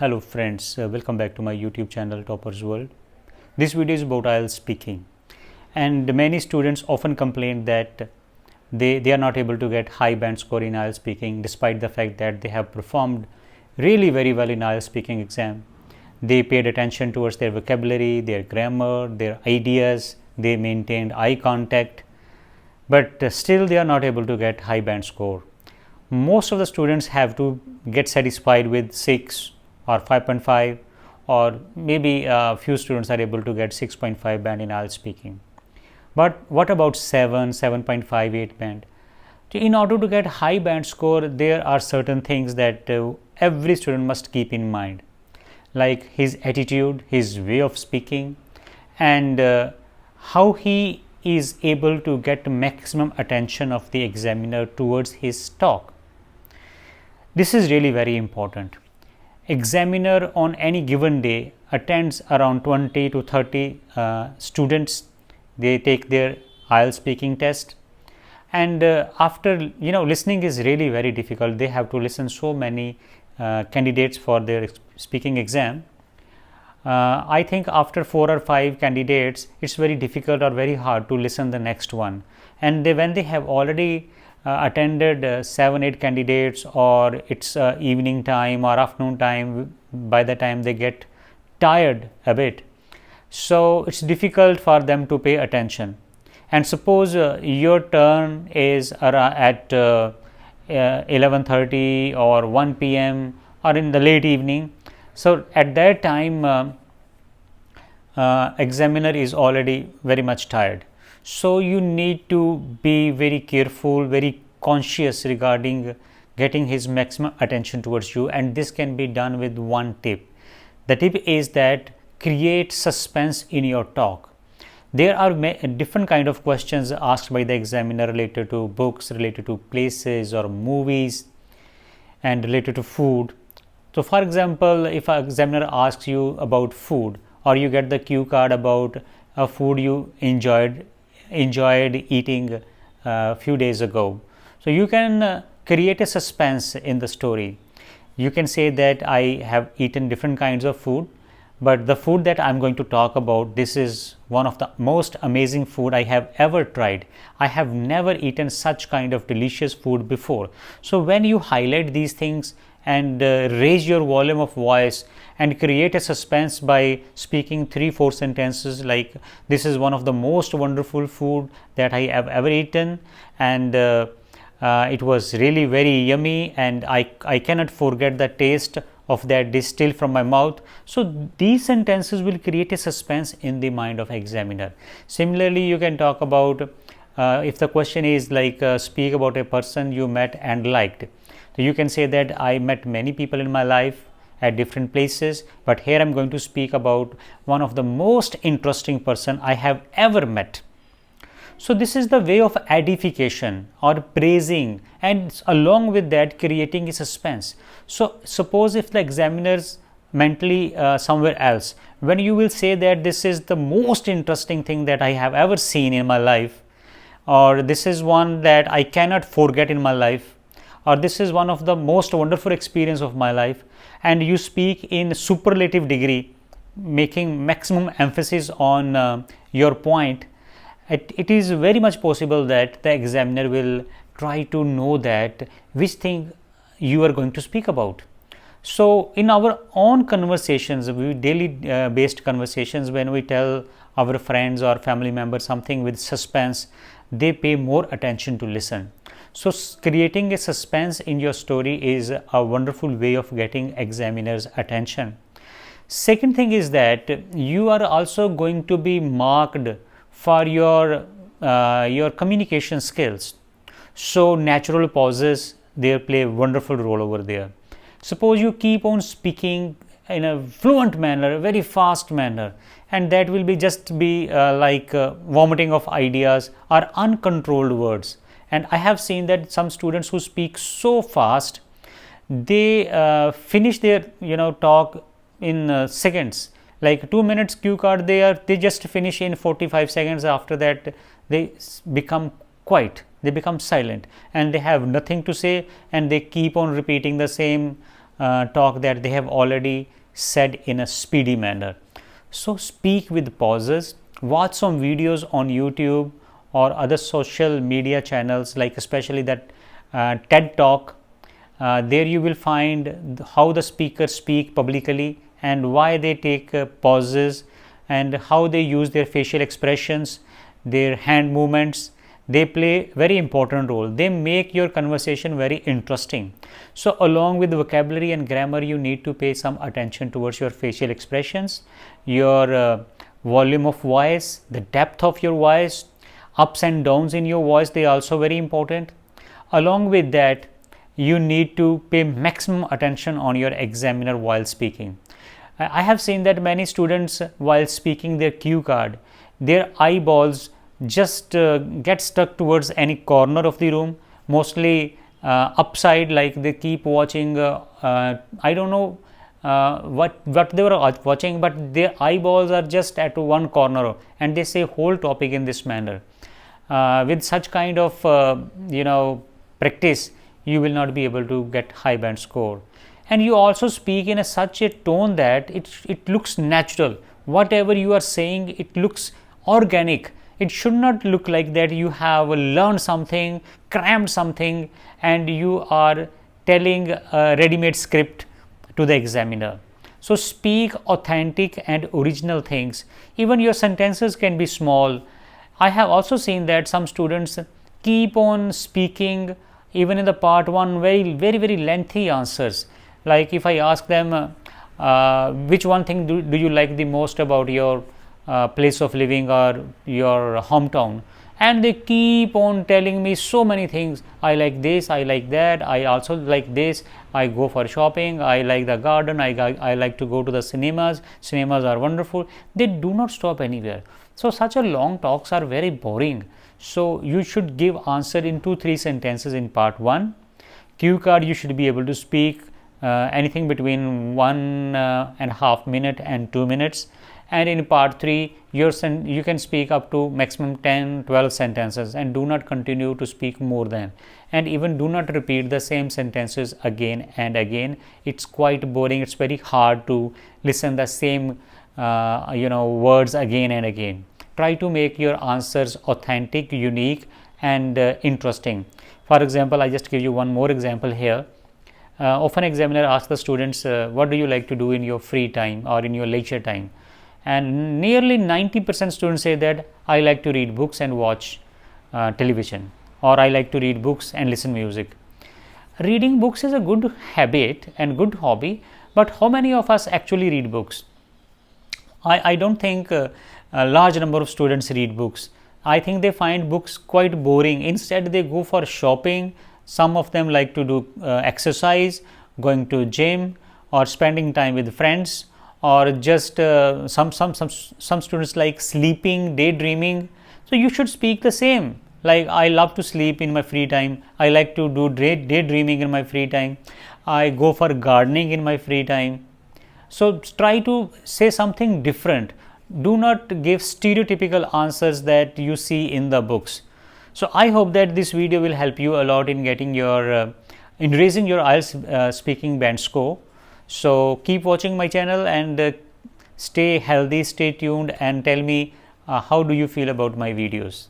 Hello friends, welcome back to my YouTube channel Toppers World. This video is about IELTS speaking, and many students often complain that they are not able to get high band score in IELTS speaking despite the fact that they have performed really very well in IELTS speaking exam. They paid attention towards their vocabulary, their grammar, their ideas, they maintained eye contact, but still they are not able to get high band score. Most of the students have to get satisfied with 6 or 5.5, or maybe a few students are able to get 6.5 band in IELTS speaking. But what about 7, 7.5, 8 band? In order to get high band score, there are certain things that every student must keep in mind, like his attitude, his way of speaking, and how he is able to get maximum attention of the examiner towards his talk. This is really very important. Examiner on any given day attends around 20 to 30 students. They take their IELTS speaking test, and after listening is really very difficult. They have to listen so many candidates for their speaking exam. I think after 4 or 5 candidates, it's very difficult or very hard to listen the next one. And when they have already attended 7-8 candidates, or it's evening time or afternoon time, by the time they get tired a bit, so it's difficult for them to pay attention. And suppose your turn is at 11:30 or 1 p.m. or in the late evening. So at that time examiner is already very much tired. So you need to be very careful, very conscious regarding getting his maximum attention towards you, and this can be done with one tip. The tip is that create suspense in your talk. There are different kind of questions asked by the examiner related to books, related to places or movies, and related to food. So for example, if an examiner asks you about food, or you get the cue card about a food you enjoyed eating a few days ago, so you can create a suspense in the story. You can say that I have eaten different kinds of food, but the food that I'm going to talk about, this is one of the most amazing food I have ever tried. I have never eaten such kind of delicious food before. So when you highlight these things and raise your volume of voice and create a suspense by speaking 3-4 sentences like, this is one of the most wonderful food that I have ever eaten, and it was really very yummy, and I cannot forget the taste of that dish still from my mouth. So these sentences will create a suspense in the mind of examiner. Similarly, you can talk about if the question is like speak about a person you met and liked. So you can say that I met many people in my life at different places, but here I am going to speak about one of the most interesting person I have ever met. So this is the way of edification or praising, and along with that creating a suspense. So suppose if the examiner's mentally somewhere else, when you will say that this is the most interesting thing that I have ever seen in my life, or this is one that I cannot forget in my life, or this is one of the most wonderful experience of my life, and you speak in superlative degree, making maximum emphasis on your point, it is very much possible that the examiner will try to know that which thing you are going to speak about. So in our own conversations, daily based conversations, when we tell our friends or family members something with suspense, they pay more attention to listen. So creating a suspense in your story is a wonderful way of getting examiner's attention. Second thing is that you are also going to be marked for your communication skills. So natural pauses, they play a wonderful role over there. Suppose you keep on speaking in a fluent manner, a very fast manner, and that will be just be like vomiting of ideas or uncontrolled words. And I have seen that some students who speak so fast, they finish their talk in seconds. Like 2 minutes cue card, they just finish in 45 seconds. After that they become quiet, they become silent, and they have nothing to say, and they keep on repeating the same talk that they have already said in a speedy manner. So speak with pauses, watch some videos on YouTube or other social media channels, like especially that TED Talk. There you will find how the speakers speak publicly and why they take pauses, and how they use their facial expressions, their hand movements. They play very important role. They make your conversation very interesting. So along with vocabulary and grammar, you need to pay some attention towards your facial expressions, your volume of voice, the depth of your voice, ups and downs in your voice, they are also very important. Along with that, you need to pay maximum attention on your examiner while speaking. I have seen that many students, while speaking their cue card, their eyeballs just get stuck towards any corner of the room, mostly upside, like they keep watching, I don't know what they were watching, but their eyeballs are just at one corner and they say whole topic in this manner. With such kind of practice, you will not be able to get high band score. And you also speak in such a tone that it looks natural. Whatever you are saying, it looks organic. It should not look like that you have learned something, crammed something, and you are telling a ready-made script to the examiner. So speak authentic and original things. Even your sentences can be small. I have also seen that some students keep on speaking, even in the part 1, very lengthy answers. Like if I ask them which one thing do you like the most about your place of living or your hometown, and they keep on telling me so many things. I like this, I like that, I also like this, I go for shopping, I like the garden, I like to go to the cinemas are wonderful. They do not stop anywhere. So such a long talks are very boring. So you should give answer in 2-3 sentences in part 1. Cue card, you should be able to speak anything between 1.5 minute and 2 minutes, and in part 3 you can speak up to maximum 10-12 sentences, and do not continue to speak more than, and even do not repeat the same sentences again and again. It's quite boring. It's very hard to listen the same words again and again. Try to make your answers authentic, unique, and interesting. For example, I just give you one more example here. Often examiner asks the students, what do you like to do in your free time or in your leisure time? And nearly 90% students say that I like to read books and watch television, or I like to read books and listen music. Reading books is a good habit and good hobby, but how many of us actually read books? I don't think a large number of students read books. I think they find books quite boring. Instead, they go for shopping. Some of them like to do exercise, going to gym, or spending time with friends, or just some students like sleeping, daydreaming. So you should speak the same. Like, I love to sleep in my free time. I like to do daydreaming in my free time. I go for gardening in my free time. So try to say something different. Do not give stereotypical answers that you see in the books. So I hope that this video will help you a lot in getting your in raising your IELTS speaking band score. So keep watching my channel and stay healthy, stay tuned, and tell me how do you feel about my videos.